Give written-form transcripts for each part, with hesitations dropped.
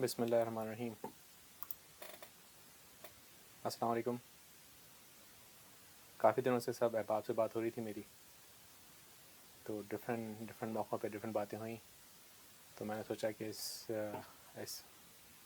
بسم اللہ الرحمن الرحیم. السلام علیکم. کافی دنوں سے سب احباب سے بات ہو رہی تھی میری، تو ڈفرینٹ موقعوں پہ ڈفرینٹ باتیں ہوئیں، تو میں نے سوچا کہ اس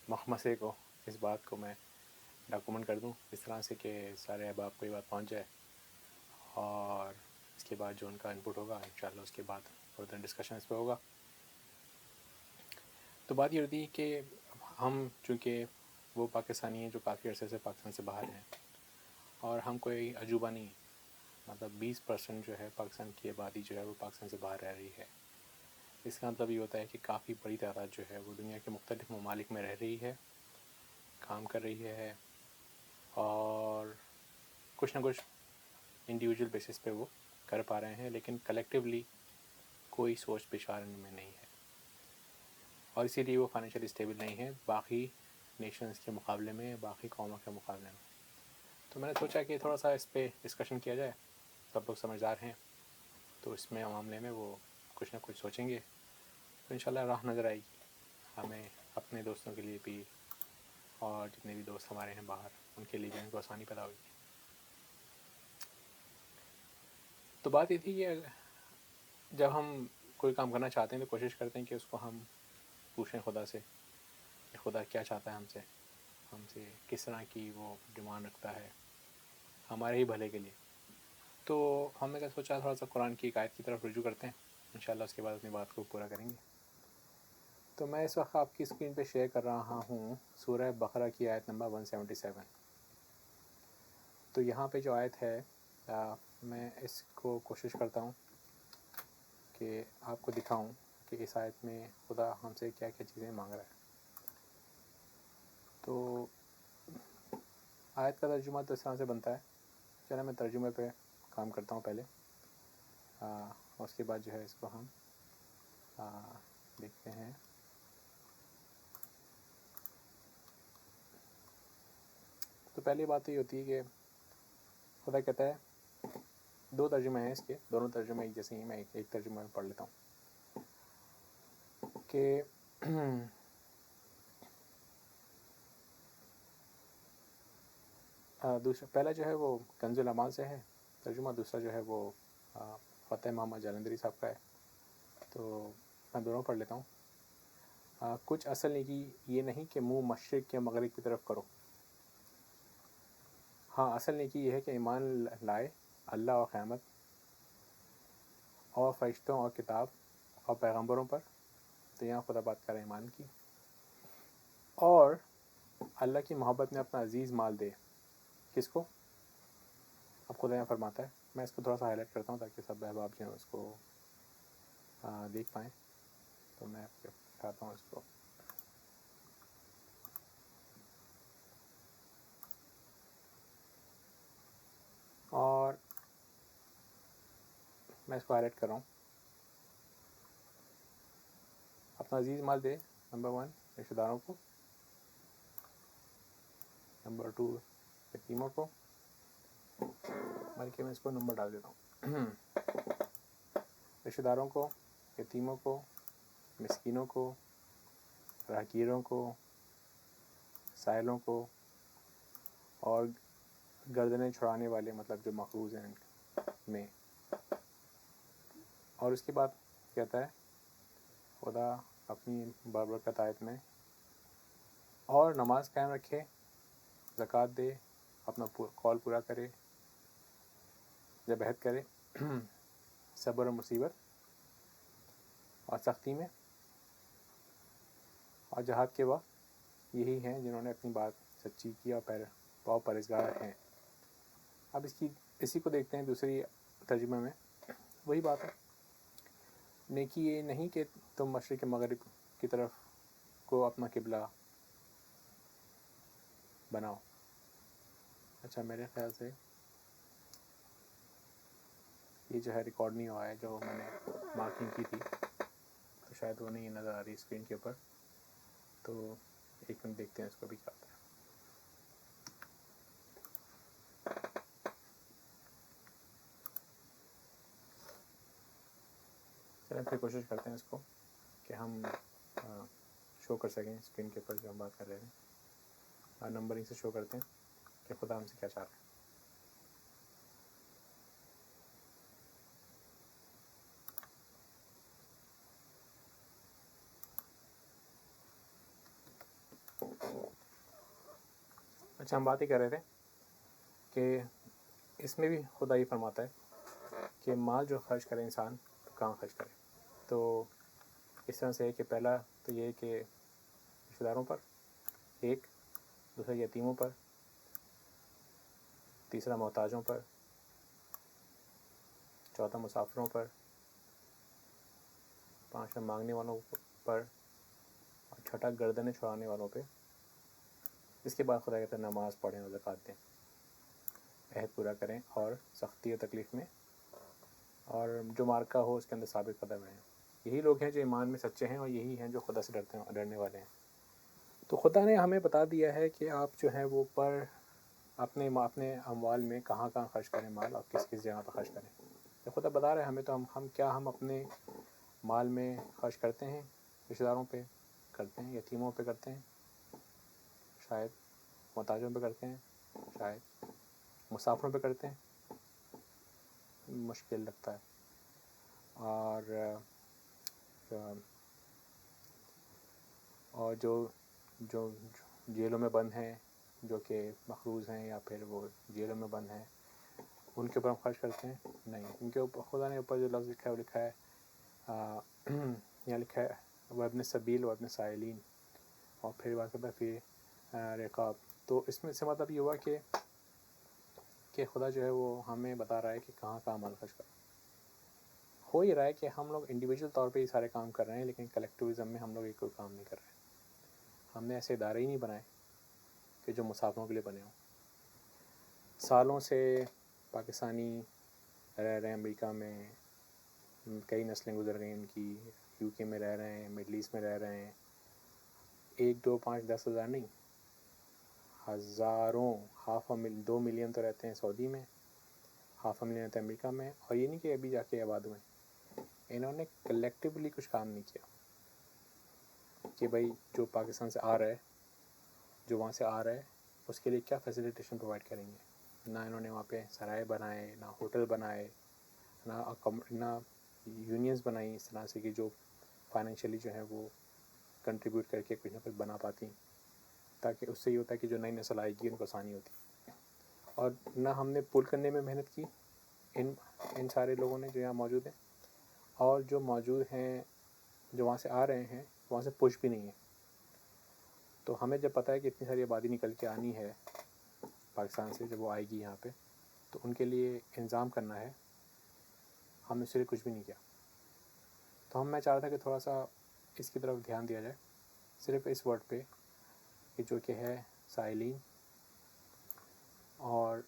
مخمصے کو، اس بات کو میں ڈاکومنٹ کر دوں اس طرح سے کہ سارے احباب کو یہ بات پہنچ جائے، اور اس کے بعد جو ان کا انپٹ ہوگا انشاءاللہ اس کے بعد فردر ڈسکشن اس پہ ہوگا. تو بات یہ ہوتی ہے کہ ہم چونکہ وہ پاکستانی ہیں جو کافی عرصے سے پاکستان سے باہر ہیں، اور ہم کوئی عجوبہ نہیں، مطلب 20% جو ہے پاکستان کی آبادی جو ہے وہ پاکستان سے باہر رہ رہی ہے. اس کا مطلب یہ ہوتا ہے کہ کافی بڑی تعداد جو ہے وہ دنیا کے مختلف ممالک میں رہ رہی ہے، کام کر رہی ہے، اور کچھ نہ کچھ انڈیویجول بیسس پہ وہ کر پا رہے ہیں، لیکن کلیکٹیولی کوئی سوچ پچار ان میں نہیں ہے، اور اسی لیے وہ فائنینشلی اسٹیبل نہیں ہے باقی نیشنز کے مقابلے میں، باقی قوموں کے مقابلے میں. تو میں نے سوچا کہ تھوڑا سا اس پہ ڈسکشن کیا جائے. سب لوگ سمجھدار ہیں تو اس میں معاملے میں وہ کچھ نہ کچھ سوچیں گے، تو انشاءاللہ راہ نظر آئے گی ہمیں، اپنے دوستوں کے لیے بھی، اور جتنے بھی دوست ہمارے ہیں باہر ان کے لیے بھی ان کو آسانی پیدا ہوگی. تو بات یہ تھی کہ جب ہم کوئی کام کرنا چاہتے ہیں تو کوشش کرتے ہیں کہ اس کو ہم پوچھیں خدا سے کہ خدا کیا چاہتا ہے ہم سے کس طرح کی وہ ڈیمانڈ رکھتا ہے ہمارے ہی بھلے کے لیے. تو ہم نے کیا سوچا تھوڑا سا قرآن کی ایک آیت کی طرف رجوع کرتے ہیں، انشاءاللہ اس کے بعد اپنی بات کو پورا کریں گے. تو میں اس وقت آپ کی اسکرین پہ شیئر کر رہا ہوں سورہ بقرہ کی آیت نمبر 177. تو یہاں پہ جو آیت ہے میں اس کو کوشش کرتا ہوں کہ آپ کو دکھاؤں کہ اس آیت میں خدا ہم سے کیا کیا چیزیں مانگ رہا ہے. تو آیت کا ترجمہ تو اس طرح سے بنتا ہے، چلیں میں ترجمے پہ کام کرتا ہوں پہلے، اس کے بعد جو ہے اس کو ہم دیکھتے ہیں. تو پہلی بات تو یہ ہوتی ہے کہ خدا کہتا ہے، دو ترجمے ہیں اس کے، دونوں ترجمے ایک جیسے ہی، میں ایک ترجمہ میں پڑھ لیتا ہوں کہ دوسرا پہلا جو ہے وہ کنز الاعمال سے ہے ترجمہ، دوسرا جو ہے وہ فتح محمد جالندھری صاحب کا ہے. تو میں دونوں پڑھ لیتا ہوں. کچھ اصل نیکی یہ نہیں کہ منہ مشرق یا مغرب کی طرف کرو، ہاں اصل نیکی یہ ہے کہ ایمان لائے اللہ اور قیامت اور فرشتوں اور کتاب اور پیغمبروں پر. تو یہاں خدا بات کرے ایمان کی، اور اللہ کی محبت میں اپنا عزیز مال دے. کس کو؟ اب خدا یہاں فرماتا ہے، میں اس کو تھوڑا سا ہائی لائٹ کرتا ہوں تاکہ سب احباب جو ہیں اس کو دیکھ پائیں. تو میں دکھاتا ہوں اس کو. اور میں اس کو ہائی لائٹ کر رہا ہوں. اپنا عزیز مال دے، نمبر 1 رشتہ داروں کو، نمبر 2 یتیموں کو، بلکہ میں اس کو نمبر ڈال دیتا ہوں. رشتہ داروں کو، یتیموں کو، مسکینوں کو، راہگیروں کو، سائلوں کو، اور گردنیں چھڑانے والے، مطلب جو مقروض ہیں میں. اور اس کے بعد کہتا ہے خدا اپنی بابرکت آیت میں، اور نماز قائم رکھے، زکوٰۃ دے، اپنا قول پورا کرے، جب عہد کرے، صبر و مصیبت اور سختی میں، اور جہاد کے وقت یہی ہیں جنہوں نے اپنی بات سچی کی اور پرہیزگار ہیں. اب اسی کو دیکھتے ہیں دوسری ترجمے میں. وہی بات ہے، نیکی یہ نہیں کہ تم مشرق مغرب کی طرف کو اپنا قبلہ بناؤ. اچھا میرے خیال سے یہ جو ہے ریکارڈ نہیں ہوا ہے، جو میں نے مارکنگ کی تھی تو شاید وہ نہیں نظر آ رہی اسکرین کے اوپر. تو ایک منٹ دیکھتے ہیں اس کو بھی کیا ہوتا ہے. چلیں پھر کوشش کرتے ہیں اس کو کہ ہم شو کر سکیں اسکرین کے اوپر جو ہم بات کر رہے ہیں، اور نمبرنگ سے شو کرتے ہیں کہ خدا ہم سے کیا چاہ رہا ہے. اچھا، ہم بات ہی کر رہے تھے کہ اس میں بھی خدا ہی فرماتا ہے کہ مال جو خرچ کرے انسان تو کہاں خرچ کرے. تو اس طرح سے ہے کہ پہلا تو یہ ہے کہ رشتہ داروں پر، ایک دوسرا یتیموں پر، تیسرا محتاجوں پر، چوتھا مسافروں پر، پانچواں مانگنے والوں پر، اور چھٹا گردنیں چھڑانے والوں پہ. اس کے بعد خدا کہتا ہے نماز پڑھیں اور زکوٰۃ دیں، عہد پورا کریں اور سختی اور تکلیف میں اور جو مارکا ہو اس کے اندر ثابت قدم رہیں. یہی لوگ ہیں جو ایمان میں سچے ہیں، اور یہی ہیں جو خدا سے ڈرنے والے ہیں. تو خدا نے ہمیں بتا دیا ہے کہ آپ جو ہیں وہ پر اپنے اموال میں کہاں کہاں خرچ کریں مال، اور کس کس جگہ پر خرچ کریں. تو خدا بتا رہے ہیں ہمیں، تو ہم اپنے مال میں خرچ کرتے ہیں، رشتہ داروں پہ کرتے ہیں، یتیموں پہ کرتے ہیں، شاید محتاجوں پہ کرتے ہیں، شاید مسافروں پہ کرتے ہیں. مشکل لگتا ہے. اور جو جیلوں میں بند ہیں، جو کہ مقروض ہیں یا پھر وہ جیلوں میں بند ہیں، ان کے اوپر ہم خرچ کرتے ہیں؟ نہیں. ان کے اوپر خدا نے اوپر جو لفظ لکھا ہے وہ لکھا ہے یہاں لکھا ہے وہ ابن سبیل و ابن سائلین، اور پھر بات کرتا ہے پھر رقاب. تو اس میں سے مطلب یہ ہوا کہ خدا جو ہے وہ ہمیں بتا رہا ہے کہ کہاں کہاں مال خرچ کریں. ہو یہ رہا ہے کہ ہم لوگ انڈیویجول طور پہ یہ سارے کام کر رہے ہیں، لیکن کلیکٹیوزم میں ہم لوگ ایک کوئی کام نہیں کر رہے ہیں. ہم نے ایسے ادارے ہی نہیں بنائے کہ جو مسافروں کے لیے بنے ہوں. سالوں سے پاکستانی رہ رہے ہیں امریکہ میں، کئی نسلیں گزر گئیں ان کی، یو کے میں رہ رہے ہیں، مڈل ایسٹ میں رہ رہے ہیں. 1 2 5 10 ہزار نہیں، ہزاروں، 2 ملین تو رہتے ہیں سعودی میں، 500,000 رہتے ہیں امریکہ میں. اور یہ نہیں کہ ابھی جا کے آباد ہوئے، انہوں نے کلیکٹیولی کچھ کام نہیں کیا کہ بھائی جو پاکستان سے آ رہا ہے، جو وہاں سے آ رہا ہے، اس کے لیے کیا فیسیلیٹیشن پرووائڈ کریں گے. نہ انہوں نے وہاں پہ سرائے بنائے، نہ ہوٹل بنائے، نہ یونینز بنائی اس طرح سے کہ جو فائنینشلی جو ہے وہ کنٹریبیوٹ کر کے کچھ نہ کچھ بنا پاتی، تاکہ اس سے یہ ہوتا ہے کہ جو نئی نسل آئے گی ان کو آسانی ہوتی. اور نہ ہم نے پول کرنے میں محنت کی ان سارے لوگوں نے جو یہاں موجود ہیں، اور جو موجود ہیں جو وہاں سے آ رہے ہیں وہاں سے پش بھی نہیں ہے. تو ہمیں جب پتہ ہے کہ اتنی ساری آبادی نکل کے آنی ہے پاکستان سے، جب وہ آئے گی یہاں پہ تو ان کے لیے انتظام کرنا ہے، ہم نے صرف کچھ بھی نہیں کیا. تو میں چاہ رہا تھا کہ تھوڑا سا اس کی طرف دھیان دیا جائے، صرف اس ورڈ پہ کہ جو کہ ہے سائلین، اور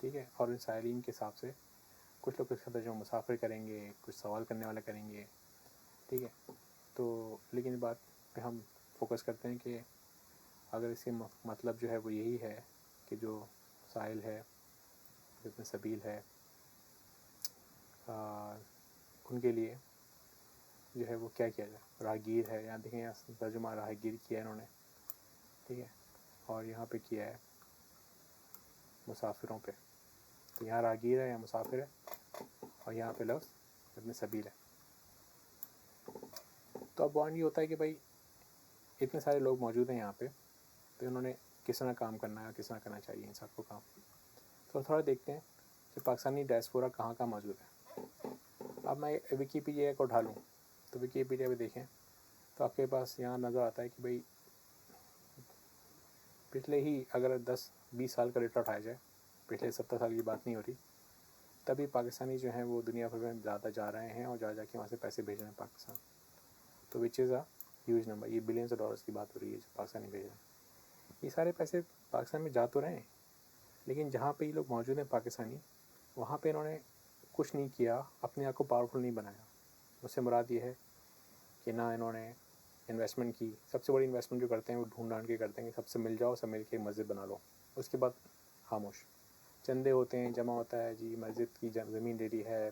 ٹھیک ہے، اور ان سائلین کے حساب سے کچھ لوگ اس کا ترجمہ مسافر کریں گے، کچھ سوال کرنے والے کریں گے، ٹھیک ہے. تو لیکن اس بات پہ ہم فوکس کرتے ہیں کہ اگر اس کے مطلب جو ہے وہ یہی ہے کہ جو سائل ہے، جو ابن سبیل ہے، ان کے لیے جو ہے وہ کیا کیا جائے. راہگیر ہے، یہاں دیکھیں یہاں ترجمہ راہگیر کیا ہے انہوں نے، ٹھیک ہے، اور یہاں پہ کیا ہے مسافروں پہ. تو یہاں راہگیر ہے یا مسافر ہے، اور یہاں پہ لفظ ابن سبیل ہے. تو اب پوائنٹ یہ ہوتا ہے کہ بھائی اتنے سارے لوگ موجود ہیں یہاں پہ، تو انہوں نے کس طرح کام کرنا ہے اور کس طرح کرنا چاہیے ان سب کو کام. تو تھوڑا دیکھتے ہیں کہ پاکستانی ڈائسپورا کہاں کہاں موجود ہے. اب میں ویکیپیڈیا کو ڈھالوں تو ویکیپیڈیا پہ دیکھیں تو آپ کے پاس یہاں نظر آتا ہے کہ بھائی پچھلے ہی اگر 10-20 سال کا ڈیٹا اٹھایا جائے، پچھلے 70 سال کی بات نہیں ہو رہی، تبھی پاکستانی جو ہیں وہ دنیا بھر میں زیادہ جا رہے ہیں اور جا کے وہاں سے پیسے بھیج رہے ہیں پاکستان. تو وچ از اے ہیوج نمبر. یہ بلینس آف ڈالرس کی بات ہو رہی ہے جو پاکستانی بھیج رہے ہیں. یہ سارے پیسے پاکستان میں جا تو رہے ہیں، لیکن جہاں پہ یہ لوگ موجود ہیں پاکستانی، وہاں پہ انہوں نے کچھ نہیں کیا، اپنے آپ کو پاورفل نہیں بنایا. اس سے مراد یہ ہے کہ نہ انہوں نے انویسٹمنٹ کی. سب سے بڑی انویسٹمنٹ جو کرتے ہیں وہ ڈھونڈ ڈھانڈ کے کرتے ہیں کہ سب سے مل جاؤ، سب مل کے مسجد بنا لو. اس کے بعد خاموش. چندے ہوتے ہیں، جمع ہوتا ہے، جی مسجد کی زمین لے لی ہے،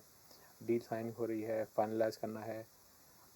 ڈیل سائن ہو رہی ہے، فائنلائز کرنا ہے،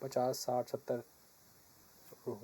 50, 60, 70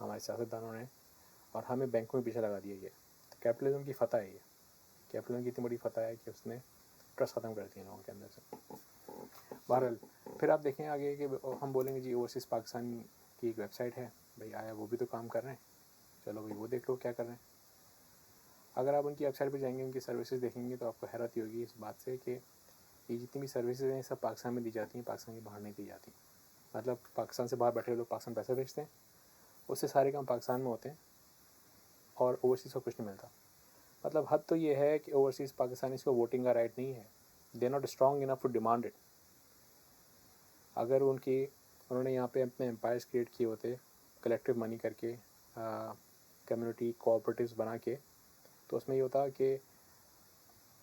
ہمارے سیاستدانوں نے، اور ہمیں بینکوں میں پیچھے لگا دیا گیا. تو کیپٹلزم کی فتح ہے یہ. کیپٹلزم کی اتنی بڑی فتح ہے کہ اس نے ٹرسٹ ختم کر دیا لوگوں کے اندر سے. بہرحال پھر آپ دیکھیں آگے کہ ہم بولیں گے جی اوورسیز پاکستان کی ایک ویب سائٹ ہے، بھائی آیا وہ بھی تو کام کر رہے ہیں، چلو بھائی وہ دیکھ لو کیا کر رہے ہیں. اگر آپ ان کی ویب سائٹ پہ جائیں گے، ان کی سروسز دیکھیں گے، تو آپ کو حیرت ہی ہوگی اس بات سے کہ یہ جتنی بھی سروسز ہیں سب پاکستان میں دی جاتی ہیں، پاکستان کے باہر نہیں دی جاتی. مطلب پاکستان سے باہر بیٹھے لوگ پاکستان پیسہ بھیجتے ہیں، اس سے سارے کام پاکستان میں ہوتے ہیں اور اوورسیز کو کچھ نہیں ملتا. مطلب حد تو یہ ہے کہ اوورسیز پاکستانیز کو ووٹنگ کا رائٹ نہیں ہے. They not strong enough to demand it. اگر انہوں نے یہاں پہ اپنے امپائرز کریٹ کیے ہوتے کلیکٹیو منی کر کے، کمیونٹی کوآپریٹیوز بنا کے، تو اس میں یہ ہوتا کہ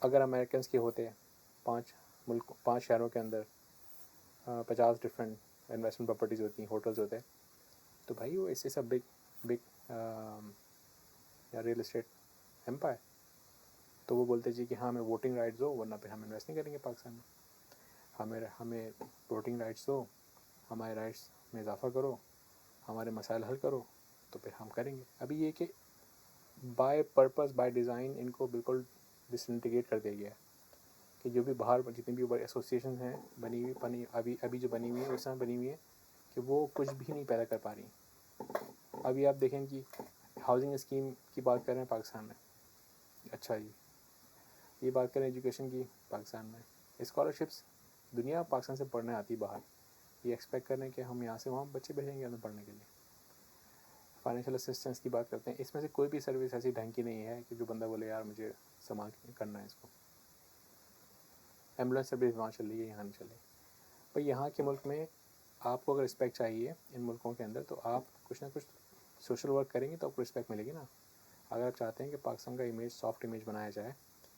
اگر امریکنس کے ہوتے 5 شہروں کے اندر 50 ڈفرینٹ انویسٹمنٹ پراپرٹیز ہوتی ہیں، ہوٹلز ہوتے ہیں، تو بھائی وہ اس سے سب بگ یا ریئل اسٹیٹ امپائر. تو وہ بولتے جی کہ ہاں ہمیں ووٹنگ رائٹس دو، ورنہ پھر ہم انویسٹ نہیں کریں گے پاکستان میں. ہمیں ووٹنگ رائٹس دو، ہمارے رائٹس میں اضافہ کرو، ہمارے مسائل حل کرو، تو پھر ہم کریں گے. ابھی یہ کہ بائی پرپز بائی ڈیزائن ان کو بالکل ڈس انٹیگریٹ کر دیا گیا ہے کہ جو بھی باہر جتنی بھی بڑی ایسوسیشنز ہیں ابھی جو بنی ہوئی ہیں اس طرح بنی ہوئی ہیں کہ وہ کچھ بھی نہیں پیدا کر پا رہی. ابھی آپ دیکھیں کہ ہاؤسنگ اسکیم کی بات کر رہے ہیں پاکستان میں، اچھا جی یہ بات کریں ایجوکیشن کی پاکستان میں، اسکالرشپس دنیا پاکستان سے پڑھنے آتی باہر، یہ ایکسپیکٹ کر رہے ہیں کہ ہم یہاں سے وہاں بچے بھیجیں گے ہمیں پڑھنے کے لیے. فائنینشیل اسسٹنس کی بات کرتے ہیں، اس میں سے کوئی بھی سروس ایسی ڈھنگ کی نہیں ہے کہ جو بندہ بولے یار مجھے سنبھال کرنا ہے اس کو. ایمبولینس سروس وہاں چل رہی ہے، یہاں نہیں چل رہی. بھائی یہاں کے ملک میں آپ کو اگر رسپیکٹ چاہیے ان ملکوں کے اندر، تو آپ کچھ نہ کچھ سوشل ورک کریں گے تو آپ کو رسپیکٹ ملے گی نا. اگر آپ چاہتے ہیں کہ پاکستان کا امیج سافٹ امیج بنایا جائے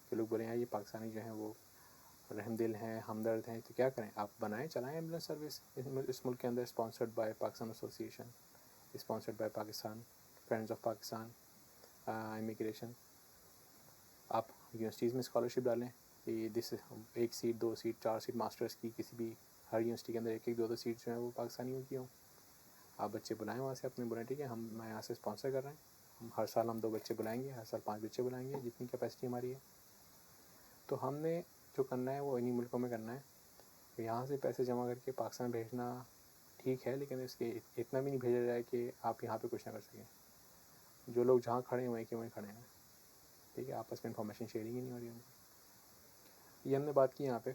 کہ لوگ بولیں یار یہ پاکستانی جو ہیں وہ رحم دل ہیں، ہمدرد ہیں، تو کیا کریں؟ آپ بنائیں، چلائیں ایمبولینس سروس اس ملک کے اندر، sponsored by Pakistan association, sponsored by Pakistan, friends of Pakistan, immigration. آپ یونیورسٹیز میں اسکالرشپ ڈالیں کہ 1 سیٹ 2 سیٹ 4 سیٹ ماسٹرس کی، کسی بھی ہر یونیورسٹی کے اندر 1 2 سیٹ جو ہیں وہ پاکستانیوں کی ہوں. آپ بچے بلائیں وہاں سے، اپنے بولیں ٹھیک ہے میں یہاں سے اسپانسر کر رہے ہیں، ہر سال ہم 2 بچے بلائیں گے، ہر سال 5 بچے بلائیں گے، جتنی کیپیسٹی ہماری ہے. تو ہم نے جو کرنا ہے وہ انہی ملکوں میں کرنا ہے. یہاں سے پیسے جمع کر کے پاکستان بھیجنا ٹھیک ہے، لیکن اس کے اتنا بھی نہیں بھیجا جائے کہ آپ یہاں پہ کچھ نہ کر سکیں. جو لوگ جہاں کھڑے ہیں وہیں کے وہیں کھڑے ہیں، ٹھیک ہے، آپس میں انفارمیشن شیئرنگ ہی نہیں ہو رہی ہے. یہ ہم نے بات کی یہاں پہ.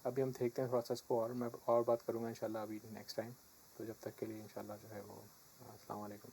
ابھی ہم دیکھتے ہیں تھوڑا سا اس کو، اور میں اور بات کروں گا انشاءاللہ ابھی نیکسٹ ٹائم. تو جب تک کے لیے انشاءاللہ جو ہے وہ السلام علیکم.